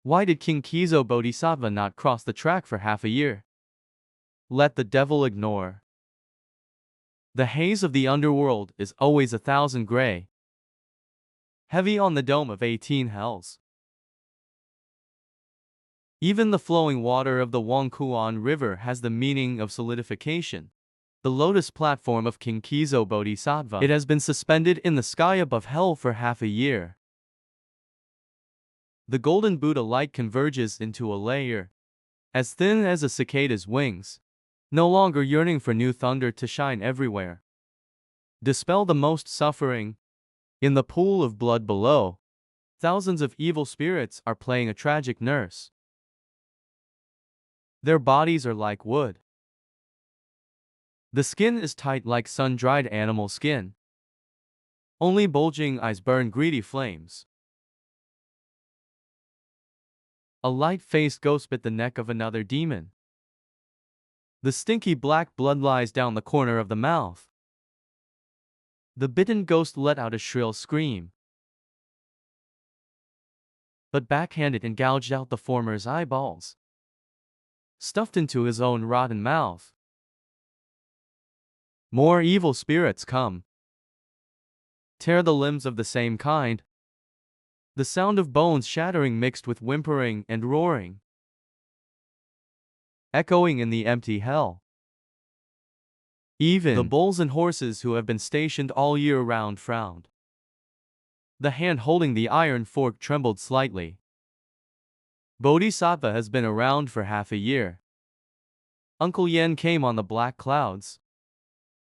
Why did King Ksitigarbha Bodhisattva not cross the track for half a year? Let the devil ignore. The haze of the underworld is always 1,000 gray, heavy on the dome of 18 hells. Even the flowing water of the Wangkuan River has the meaning of solidification. The lotus platform of King Ksitigarbha Bodhisattva, it has been suspended in the sky above hell for half a year. The golden Buddha light converges into a layer as thin as a cicada's wings, no longer yearning for new thunder to shine everywhere. Dispel the most suffering. In the pool of blood below, thousands of evil spirits are playing a tragic nurse. Their bodies are like wood. The skin is tight like sun-dried animal skin. Only bulging eyes burn greedy flames. A light-faced ghost bit the neck of another demon. The stinky black blood lies down the corner of the mouth. The bitten ghost let out a shrill scream, but backhanded and gouged out the former's eyeballs, stuffed into his own rotten mouth. More evil spirits come, tear the limbs of the same kind. The sound of bones shattering mixed with whimpering and roaring, echoing in the empty hell. Even the bulls and horses who have been stationed all year round frowned. The hand holding the iron fork trembled slightly. Bodhisattva has been around for half a year. Uncle Yen came on the black clouds.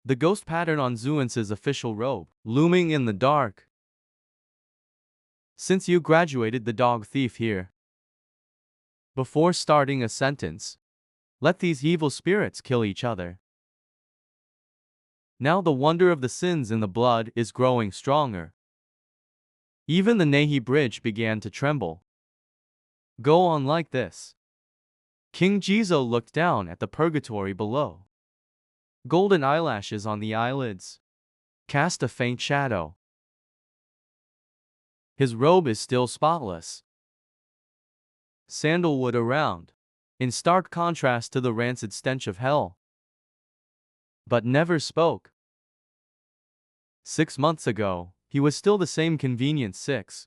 The ghost pattern on Zhuance's official robe, looming in the dark. Since you graduated the dog thief here. Before starting a sentence, let these evil spirits kill each other. Now the wonder of the sins in the blood is growing stronger. Even the Nahi bridge began to tremble. Go on like this. King Jizo looked down at the purgatory below. Golden eyelashes on the eyelids cast a faint shadow. His robe is still spotless. Sandalwood around, in stark contrast to the rancid stench of hell. But never spoke. 6 months ago, he was still the same convenient 6.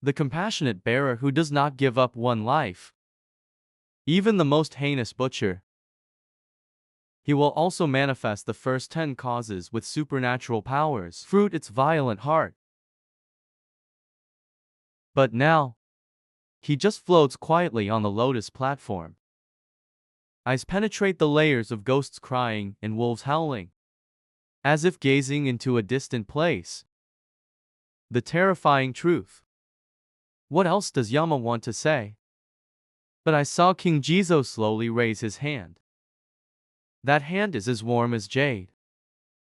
The compassionate bearer who does not give up one life. Even the most heinous butcher. He will also manifest the first 10 causes with supernatural powers, fruit its violent heart. But now, he just floats quietly on the lotus platform. Eyes penetrate the layers of ghosts crying and wolves howling, as if gazing into a distant place. The terrifying truth. What else does Yama want to say? But I saw King Jizo slowly raise his hand. That hand is as warm as jade.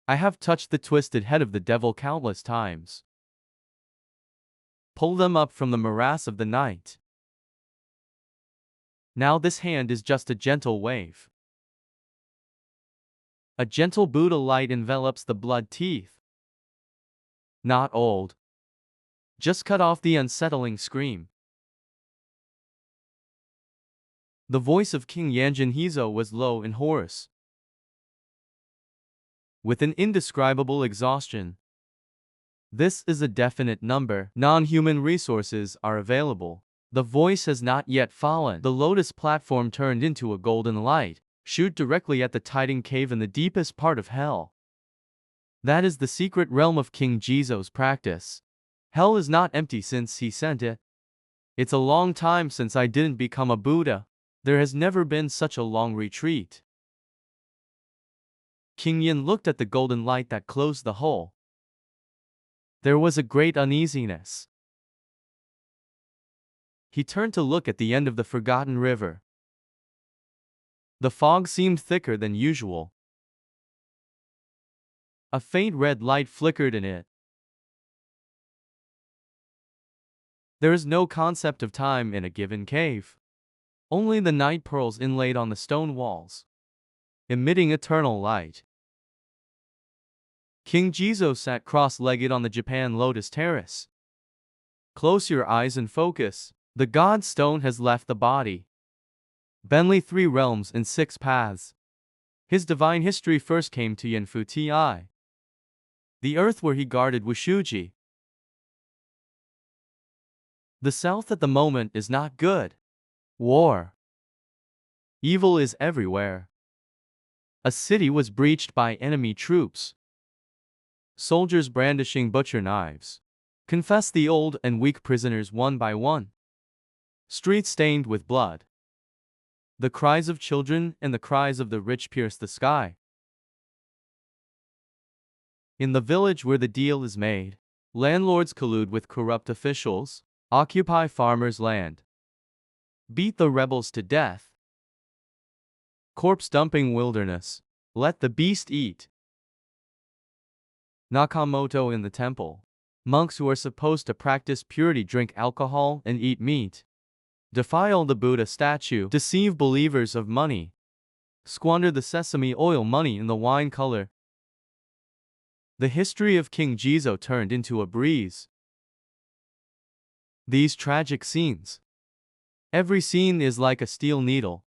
I have touched the twisted head of the devil countless times. Pull them up from the morass of the night. Now this hand is just a gentle wave. A gentle Buddha light envelops the blood teeth. Not old. Just cut off the unsettling scream. The voice of King Yanjin Hizo was low and hoarse, with an indescribable exhaustion. This is a definite number. Non-human resources are available. The voice has not yet fallen. The lotus platform turned into a golden light, shoot directly at the tiding cave in the deepest part of hell. That is the secret realm of King Jizo's practice. Hell is not empty since he sent it. It's a long time since I didn't become a Buddha. There has never been such a long retreat. King Yin looked at the golden light that closed the hole. There was a great uneasiness. He turned to look at the end of the forgotten river. The fog seemed thicker than usual. A faint red light flickered in it. There is no concept of time in a given cave. Only the night pearls inlaid on the stone walls, emitting eternal light. King Jizo sat cross-legged on the Japan Lotus Terrace. Close your eyes and focus. The God stone has left the body. Bentley 3 realms and 6 paths. His divine history first came to Yanfu Ti, the earth where he guarded Wushuji. The south at the moment is not good. War. Evil is everywhere. A city was breached by enemy troops. Soldiers brandishing butcher knives confess the old and weak prisoners one by one. Streets stained with blood. The cries of children and the cries of the rich pierce the sky. In the village where the deal is made, landlords collude with corrupt officials, occupy farmers' land, beat the rebels to death. Corpse dumping wilderness, let the beast eat. Nakamoto in the temple. Monks who are supposed to practice purity drink alcohol and eat meat. Defile the Buddha statue, deceive believers of money. Squander the sesame oil money in the wine color. The history of King Jizo turned into a breeze. These tragic scenes. Every scene is like a steel needle.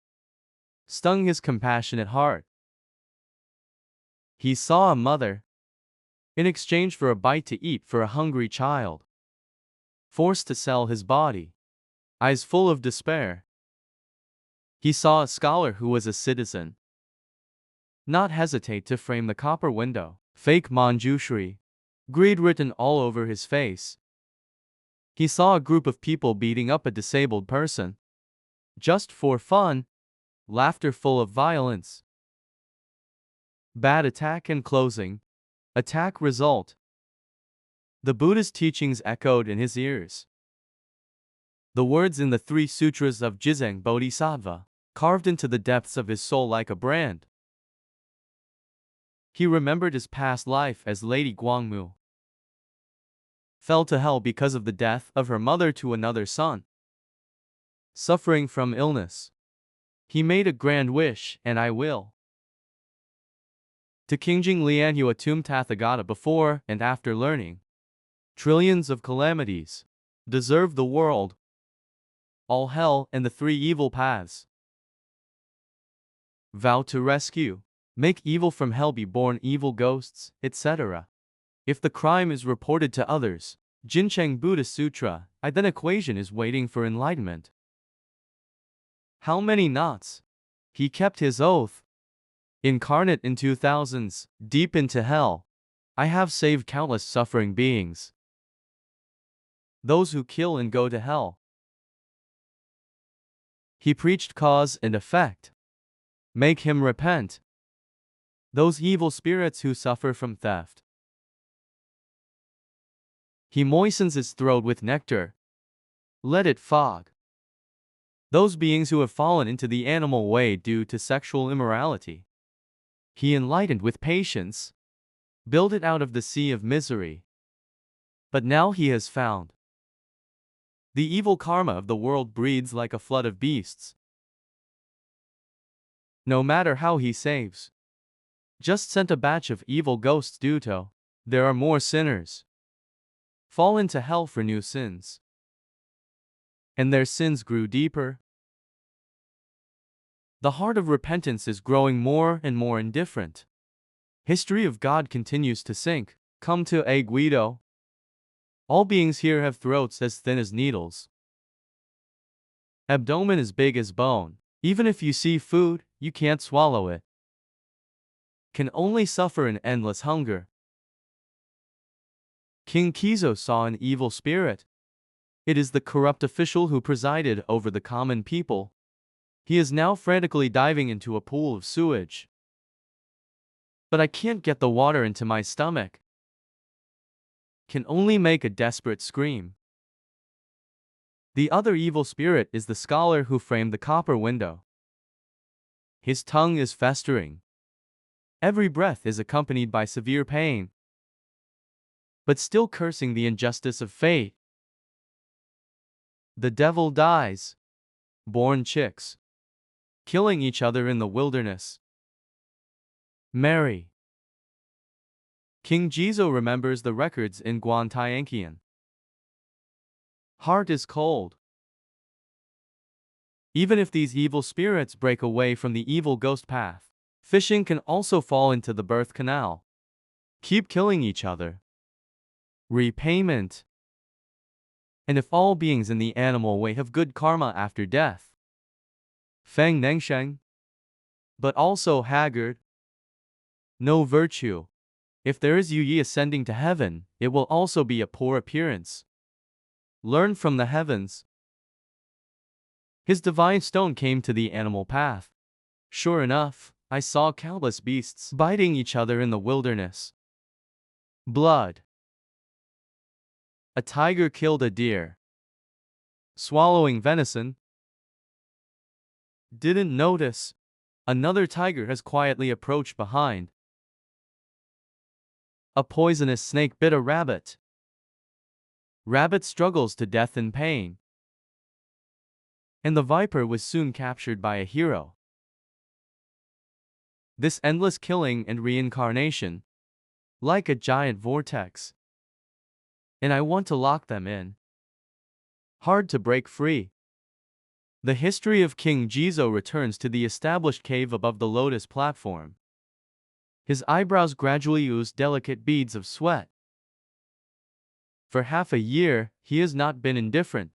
Stung his compassionate heart. He saw a mother, in exchange for a bite to eat for a hungry child, forced to sell his body, eyes full of despair. He saw a scholar who was a citizen not hesitate to frame the copper window, fake Manjushri, greed written all over his face. He saw a group of people beating up a disabled person, just for fun, laughter full of violence. Bad attack and closing. Attack result. The Buddha's teachings echoed in his ears. The words in the 3 sutras of Ksitigarbha Bodhisattva, carved into the depths of his soul like a brand. He remembered his past life as Lady Guangmu. Fell to hell because of the death of her mother to another son. Suffering from illness. He made a grand wish, and I will. To Kingjing Lianhua Tum Tathagata before and after learning. Trillions of calamities. Deserve the world. All hell and the 3 evil paths. Vow to rescue. Make evil from hell be born evil ghosts, etc. If the crime is reported to others, Jincheng Buddha Sutra, then equation is waiting for enlightenment. How many knots? He kept his oath. Incarnate in 2000s, deep into hell, I have saved countless suffering beings. Those who kill and go to hell. He preached cause and effect. Make him repent. Those evil spirits who suffer from theft. He moistens his throat with nectar. Let it fog. Those beings who have fallen into the animal way due to sexual immorality. He enlightened with patience. Build it out of the sea of misery. But now he has found. The evil karma of the world breeds like a flood of beasts. No matter how he saves. Just sent a batch of evil ghosts due to. There are more sinners. Fall into hell for new sins. And their sins grew deeper. The heart of repentance is growing more and more indifferent. History of God continues to sink. Come to a Guido. All beings here have throats as thin as needles. Abdomen as big as bone. Even if you see food, you can't swallow it. Can only suffer in endless hunger. King Kizo saw an evil spirit. It is the corrupt official who presided over the common people. He is now frantically diving into a pool of sewage. But I can't get the water into my stomach. Can only make a desperate scream. The other evil spirit is the scholar who framed the copper window. His tongue is festering. Every breath is accompanied by severe pain. But still cursing the injustice of fate. The devil dies. Born chicks. Killing each other in the wilderness. Mary. King Jizo remembers the records in Guantianqian. Heart is cold. Even if these evil spirits break away from the evil ghost path, fishing can also fall into the birth canal. Keep killing each other. Repayment. And if all beings in the animal way have good karma after death, Feng Nengsheng, but also haggard, no virtue. If there is Yu Yi ascending to heaven, it will also be a poor appearance. Learn from the heavens. His divine stone came to the animal path. Sure enough, I saw countless beasts biting each other in the wilderness. Blood. A tiger killed a deer. Swallowing venison. Didn't notice. Another tiger has quietly approached behind. A poisonous snake bit a rabbit. Rabbit struggles to death in pain. And the viper was soon captured by a hero. This endless killing and reincarnation, like a giant vortex. And I want to lock them in. Hard to break free. The history of King Jizo returns to the established cave above the lotus platform. His eyebrows gradually ooze delicate beads of sweat. For half a year, he has not been indifferent.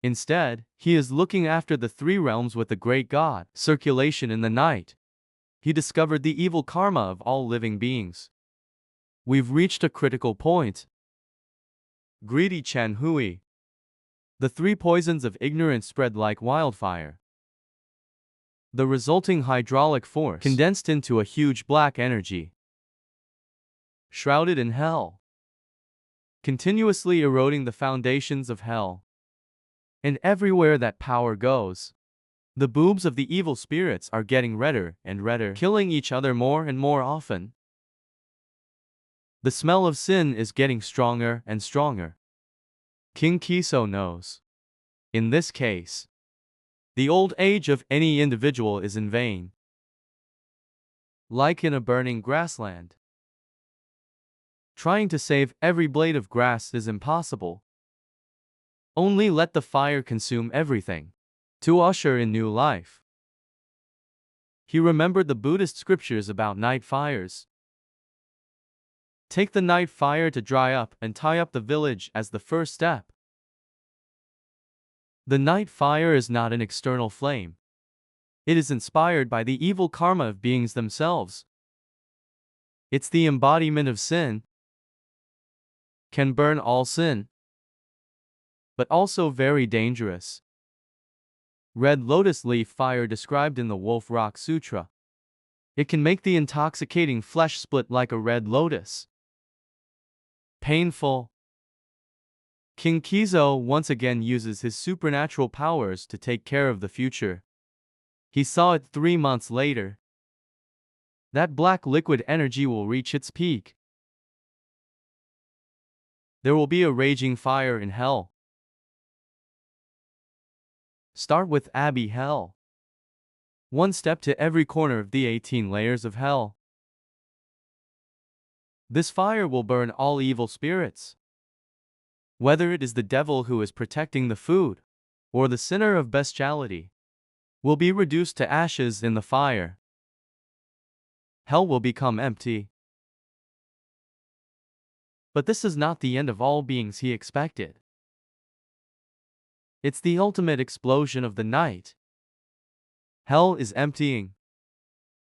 Instead, he is looking after the three realms with the great god, circulation in the night. He discovered the evil karma of all living beings. We've reached a critical point. Greedy Chen Hui. The three poisons of ignorance spread like wildfire. The resulting hydraulic force condensed into a huge black energy. Shrouded in hell. Continuously eroding the foundations of hell. And everywhere that power goes, the boobs of the evil spirits are getting redder and redder, killing each other more and more often. The smell of sin is getting stronger and stronger. King Kiso knows. In this case, the old age of any individual is in vain. Like in a burning grassland. Trying to save every blade of grass is impossible. Only let the fire consume everything, to usher in new life. He remembered the Buddhist scriptures about night fires. Take the night fire to dry up and tie up the village as the first step. The night fire is not an external flame. It is inspired by the evil karma of beings themselves. It's the embodiment of sin. Can burn all sin, but also very dangerous. Red lotus leaf fire described in the Wolf Rock Sutra. It can make the intoxicating flesh split like a red lotus. Painful. King Kizo once again uses his supernatural powers to take care of the future. He saw it 3 months later. That black liquid energy will reach its peak. There will be a raging fire in hell. Start with Abbey Hell. One step to every corner of the 18 layers of hell. This fire will burn all evil spirits. Whether it is the devil who is protecting the food, or the sinner of bestiality, will be reduced to ashes in the fire. Hell will become empty. But this is not the end of all beings he expected. It's the ultimate explosion of the night. Hell is emptying.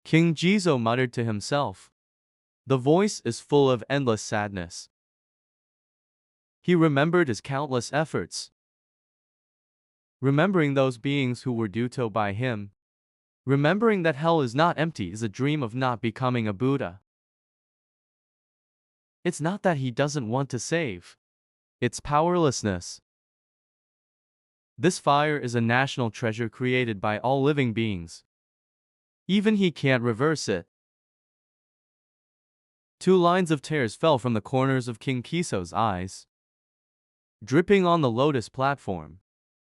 King Jizo muttered to himself. The voice is full of endless sadness. He remembered his countless efforts. Remembering those beings who were duto by him. Remembering that hell is not empty is a dream of not becoming a Buddha. It's not that he doesn't want to save. It's powerlessness. This fire is a national treasure created by all living beings. Even he can't reverse it. 2 lines of tears fell from the corners of King Kiso's eyes, dripping on the lotus platform,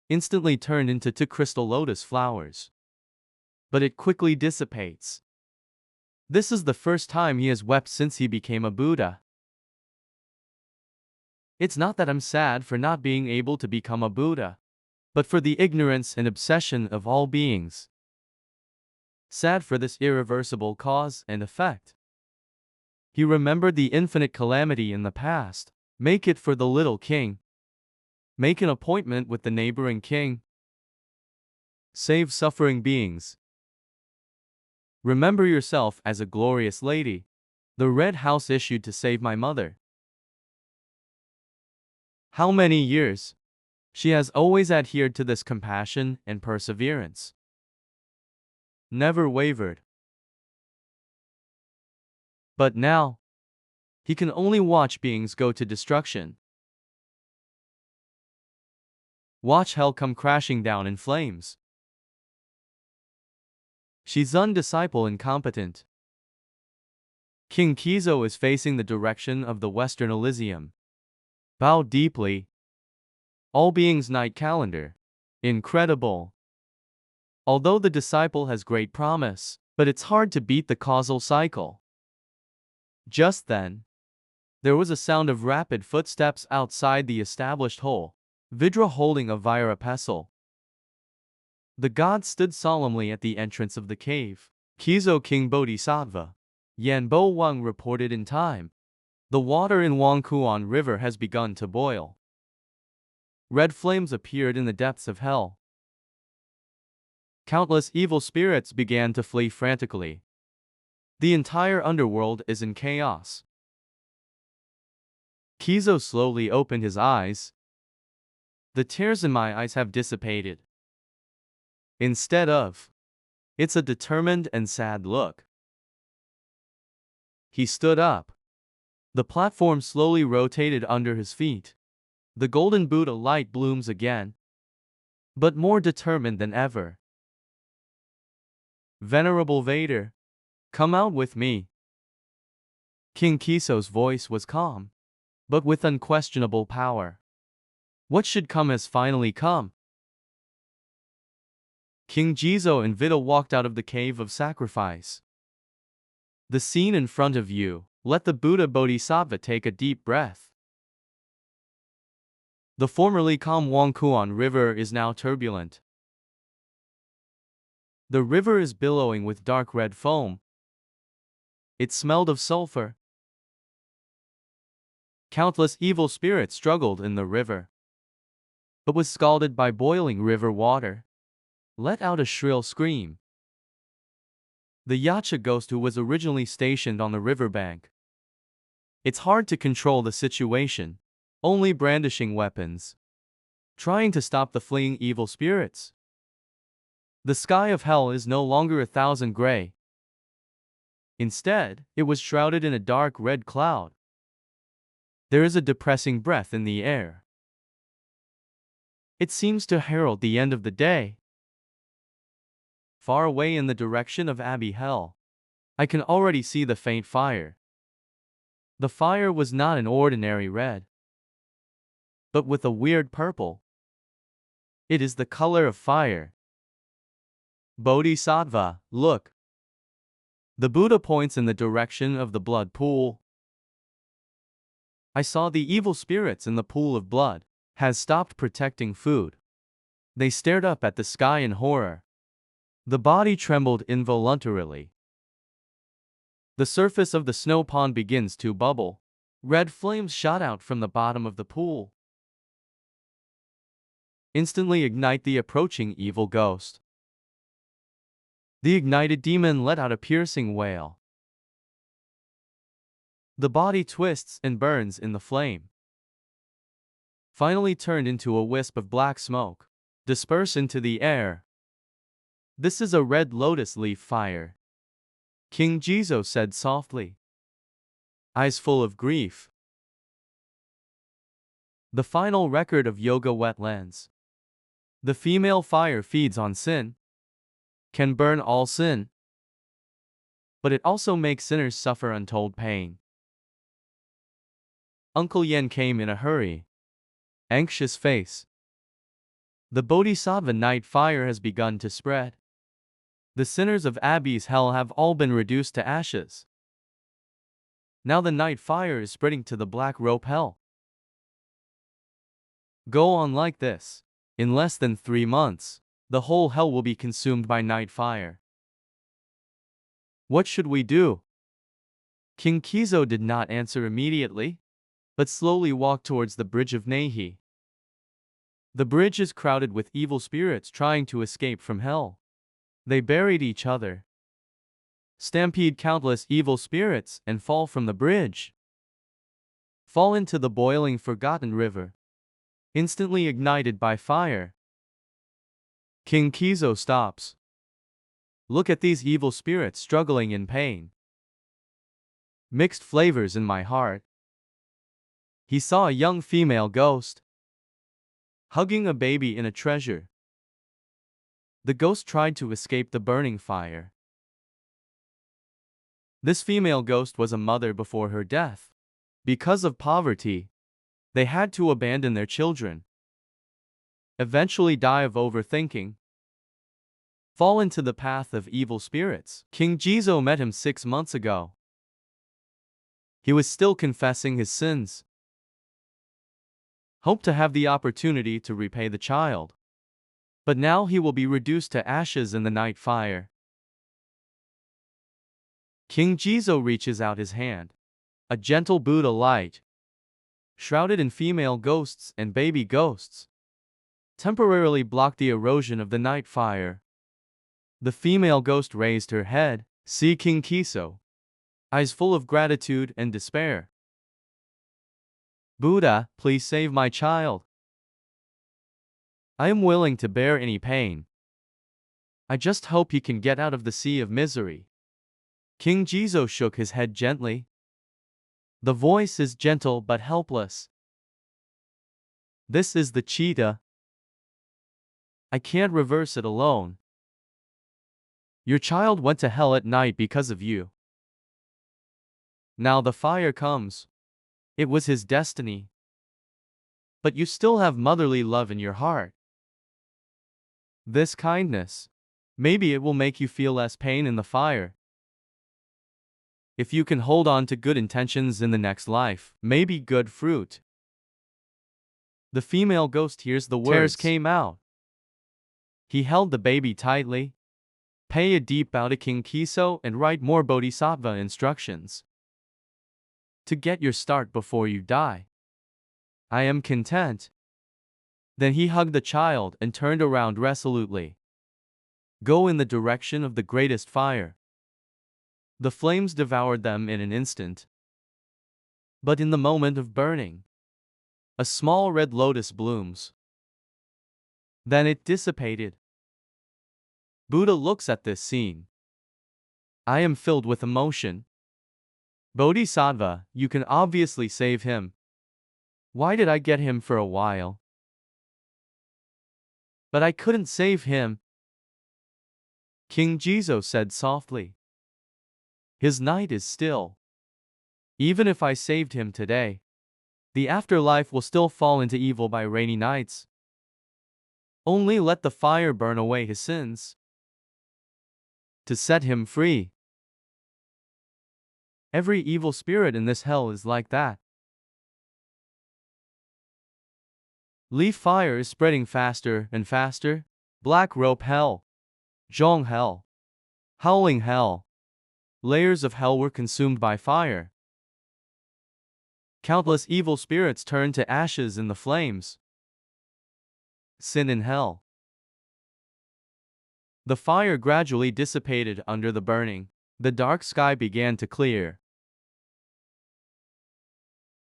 instantly turned into 2 crystal lotus flowers. But it quickly dissipates. This is the first time he has wept since he became a Buddha. It's not that I'm sad for not being able to become a Buddha. but for the ignorance and obsession of all beings. Sad for this irreversible cause and effect. He remembered the infinite calamity in the past. Make it for the little king. Make an appointment with the neighboring king. Save suffering beings. Remember yourself as a glorious lady. The red house issued to save my mother. How many years? She has always adhered to this compassion and perseverance. Never wavered. But now, he can only watch beings go to destruction. Watch hell come crashing down in flames. Shizun disciple incompetent. King Kizo is facing the direction of the Western Elysium. Bow deeply. All beings' night calendar. Incredible. Although the disciple has great promise, but it's hard to beat the causal cycle. Just then, there was a sound of rapid footsteps outside the established hole. Vidra holding a Vaira pestle. The god stood solemnly at the entrance of the cave. Kizo King Bodhisattva. Yan Bo Wang reported in time. The water in Wangkuan River has begun to boil. Red flames appeared in the depths of hell. Countless evil spirits began to flee frantically. The entire underworld is in chaos. Kizo slowly opened his eyes. The tears in my eyes have dissipated. Instead of, it's a determined and sad look. He stood up. The platform slowly rotated under his feet. The golden Buddha light blooms again, but more determined than ever. Venerable Vader, come out with me. King Kiso's voice was calm, but with unquestionable power. What should come has finally come. King Jizo and Vidya walked out of the cave of sacrifice. The scene in front of you, let the Buddha Bodhisattva take a deep breath. The formerly calm Wangkuan River is now turbulent. The river is billowing with dark red foam. It smelled of sulfur. Countless evil spirits struggled in the river, but was scalded by boiling river water. Let out a shrill scream. The Yacha ghost who was originally stationed on the riverbank. It's hard to control the situation, only brandishing weapons, trying to stop the fleeing evil spirits. The sky of hell is no longer 1,000 gray. Instead, it was shrouded in a dark red cloud. There is a depressing breath in the air. It seems to herald the end of the day. Far away in the direction of Abbey Hell, I can already see the faint fire. The fire was not an ordinary red, but with a weird purple. It is the color of fire. Bodhisattva, look. The Buddha points in the direction of the blood pool. I saw the evil spirits in the pool of blood has stopped protecting food. They stared up at the sky in horror. The body trembled involuntarily. The surface of the snow pond begins to bubble. Red flames shot out from the bottom of the pool. Instantly ignite the approaching evil ghost. The ignited demon let out a piercing wail. The body twists and burns in the flame. Finally turned into a wisp of black smoke. Disperse into the air. This is a red lotus leaf fire. King Jizo said softly, eyes full of grief. The final record of yoga wetlands. The female fire feeds on sin, can burn all sin, but it also makes sinners suffer untold pain. Uncle Yen came in a hurry, anxious face. The Bodhisattva night fire has begun to spread. The sinners of Abbey's hell have all been reduced to ashes. Now the night fire is spreading to the black rope hell. Go on like this. In less than 3 months, the whole hell will be consumed by night fire. What should we do? King Kizo did not answer immediately, but slowly walked towards the bridge of Nehi. The bridge is crowded with evil spirits trying to escape from hell. They buried each other, stampede countless evil spirits, and fall from the bridge. Fall into the boiling forgotten river, instantly ignited by fire. King Kizo stops. Look at these evil spirits struggling in pain. Mixed flavors in my heart. He saw a young female ghost hugging a baby in a treasure. The ghost tried to escape the burning fire. This female ghost was a mother before her death. Because of poverty, they had to abandon their children, eventually die of overthinking, fall into the path of evil spirits. King Jizo met him 6 months ago. He was still confessing his sins. Hoped to have the opportunity to repay the child. But now he will be reduced to ashes in the night fire. King Jizo reaches out his hand. A gentle Buddha light, shrouded in female ghosts and baby ghosts, temporarily blocked the erosion of the night fire. The female ghost raised her head, see King Kizo, eyes full of gratitude and despair. Buddha, please save my child. I am willing to bear any pain. I just hope he can get out of the sea of misery. King Jizo shook his head gently. The voice is gentle but helpless. This is the cheetah. I can't reverse it alone. Your child went to hell at night because of you. Now the fire comes. It was his destiny. But you still have motherly love in your heart. This kindness, maybe it will make you feel less pain in the fire. If you can hold on to good intentions in the next life, maybe good fruit. The female ghost hears the words. Tears came out. He held the baby tightly. Pay a deep bow to King Kizo and write more Bodhisattva instructions. To get your start before you die. I am content. Then he hugged the child and turned around resolutely. Go in the direction of the greatest fire. The flames devoured them in an instant. But in the moment of burning, a small red lotus blooms. Then it dissipated. Buddha looks at this scene. I am filled with emotion. Bodhisattva, you can obviously save him. Why did I get him for a while? But I couldn't save him. King Jizo said softly. His night is still. Even if I saved him today, the afterlife will still fall into evil by rainy nights. Only let the fire burn away his sins. To set him free. Every evil spirit in this hell is like that. Leaf fire is spreading faster and faster. Black rope hell. Zhong hell. Howling hell. Layers of hell were consumed by fire. Countless evil spirits turned to ashes in the flames. Sin in hell. The fire gradually dissipated under the burning. The dark sky began to clear.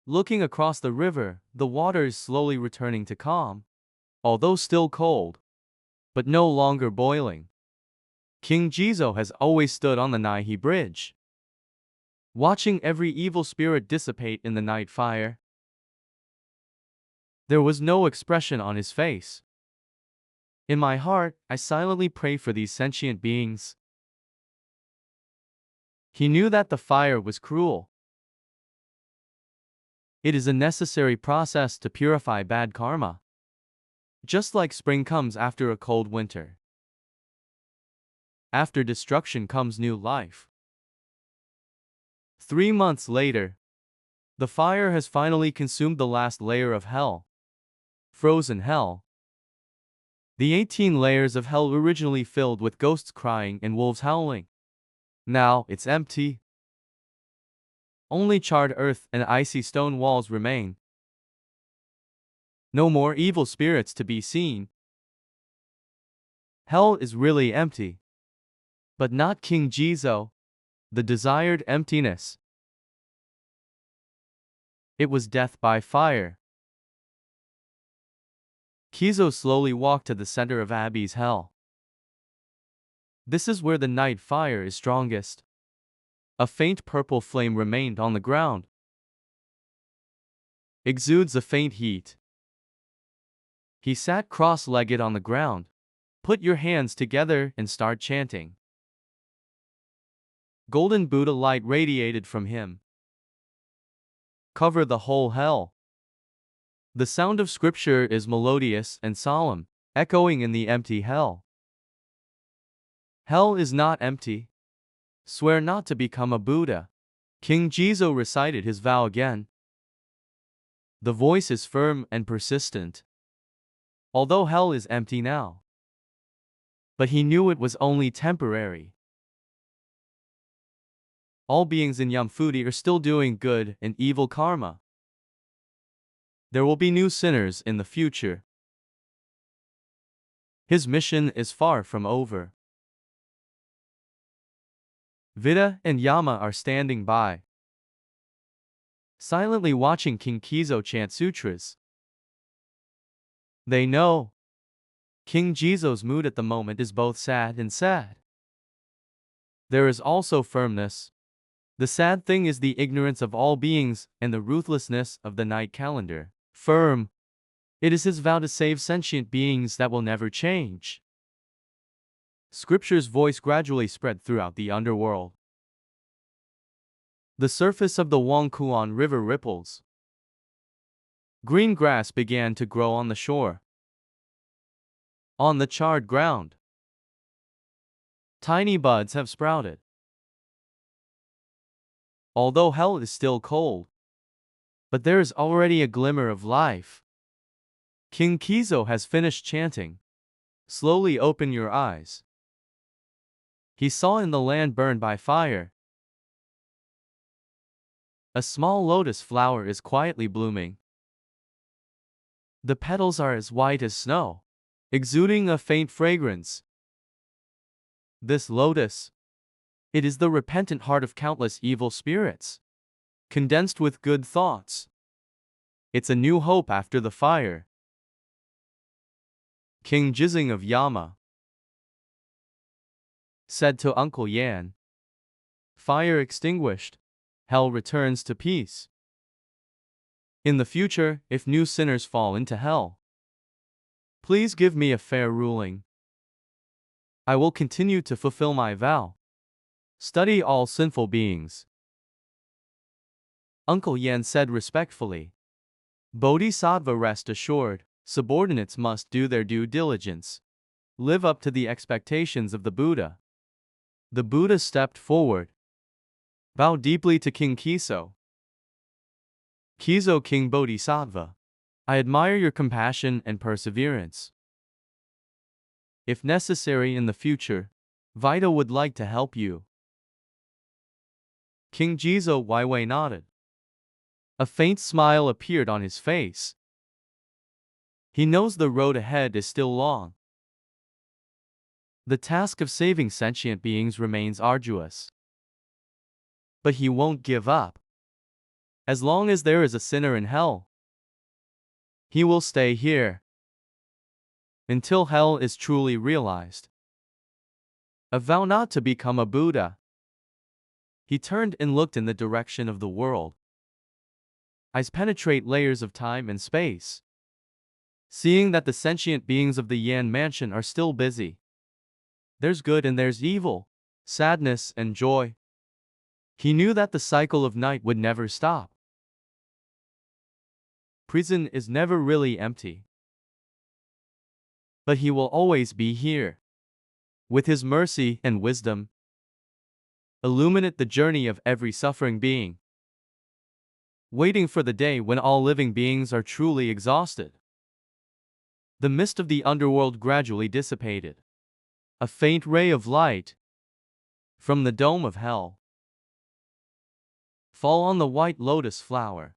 Looking across the river, the water is slowly returning to calm, although still cold, but no longer boiling. King Jizo has always stood on the Nehi bridge, watching every evil spirit dissipate in the night fire. There was no expression on his face. In my heart, I silently pray for these sentient beings. He knew that the fire was cruel. It is a necessary process to purify bad karma. Just like spring comes after a cold winter. After destruction comes new life. 3 months later, the fire has finally consumed the last layer of hell. Frozen hell. The 18 layers of hell originally filled with ghosts crying and wolves howling. Now it's empty. Only charred earth and icy stone walls remain. No more evil spirits to be seen. Hell is really empty. But not King Jizo, the desired emptiness. It was death by fire. Kizo slowly walked to the center of Abbey's hell. This is where the night fire is strongest. A faint purple flame remained on the ground. Exudes a faint heat. He sat cross-legged on the ground. Put your hands together and start chanting. Golden Buddha light radiated from him. Cover the whole hell. The sound of scripture is melodious and solemn, echoing in the empty hell. Hell is not empty. Swear not to become a Buddha. King Jizo recited his vow again. The voice is firm and persistent. Although hell is empty now. But he knew it was only temporary. All beings in Yamfuti are still doing good and evil karma. There will be new sinners in the future. His mission is far from over. Vidya and Yama are standing by, silently watching King Kizo chant sutras. They know King Jizo's mood at the moment is both sad and sad. There is also firmness. The sad thing is the ignorance of all beings and the ruthlessness of the night calendar. Firm. It is his vow to save sentient beings that will never change. Scripture's voice gradually spread throughout the underworld. The surface of the Wangkuan River ripples. Green grass began to grow on the shore. On the charred ground, tiny buds have sprouted. Although hell is still cold, but there is already a glimmer of life. King Kizo has finished chanting. Slowly open your eyes. He saw in the land burned by fire. A small lotus flower is quietly blooming. The petals are as white as snow, exuding a faint fragrance. This lotus, it is the repentant heart of countless evil spirits, condensed with good thoughts. It's a new hope after the fire. King Jizing of Yama said to Uncle Yan, fire extinguished, hell returns to peace. In the future, if new sinners fall into hell, please give me a fair ruling. I will continue to fulfill my vow. Study all sinful beings. Uncle Yan said respectfully. Bodhisattva, rest assured, subordinates must do their due diligence. Live up to the expectations of the Buddha. The Buddha stepped forward. Bow deeply to King Kizo. Kizo, King Bodhisattva, I admire your compassion and perseverance. If necessary in the future, Vita would like to help you. King Jizo Waiwei nodded. A faint smile appeared on his face. He knows the road ahead is still long. The task of saving sentient beings remains arduous. But he won't give up. As long as there is a sinner in hell, he will stay here until hell is truly realized. A vow not to become a Buddha. He turned and looked in the direction of the world. Eyes penetrate layers of time and space, seeing that the sentient beings of the Yan mansion are still busy. There's good and there's evil, sadness and joy. He knew that the cycle of night would never stop. Prison is never really empty. But he will always be here. With his mercy and wisdom, illuminate the journey of every suffering being, waiting for the day when all living beings are truly exhausted. The mist of the underworld gradually dissipated. A faint ray of light from the dome of hell fall on the white lotus flower,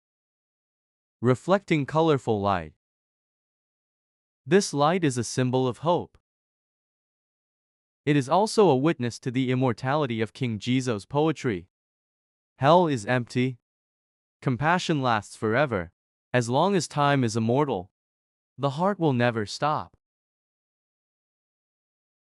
reflecting colorful light. This light is a symbol of hope. It is also a witness to the immortality of King Jizo's poetry. Hell is empty. Compassion lasts forever. As long as time is immortal, the heart will never stop.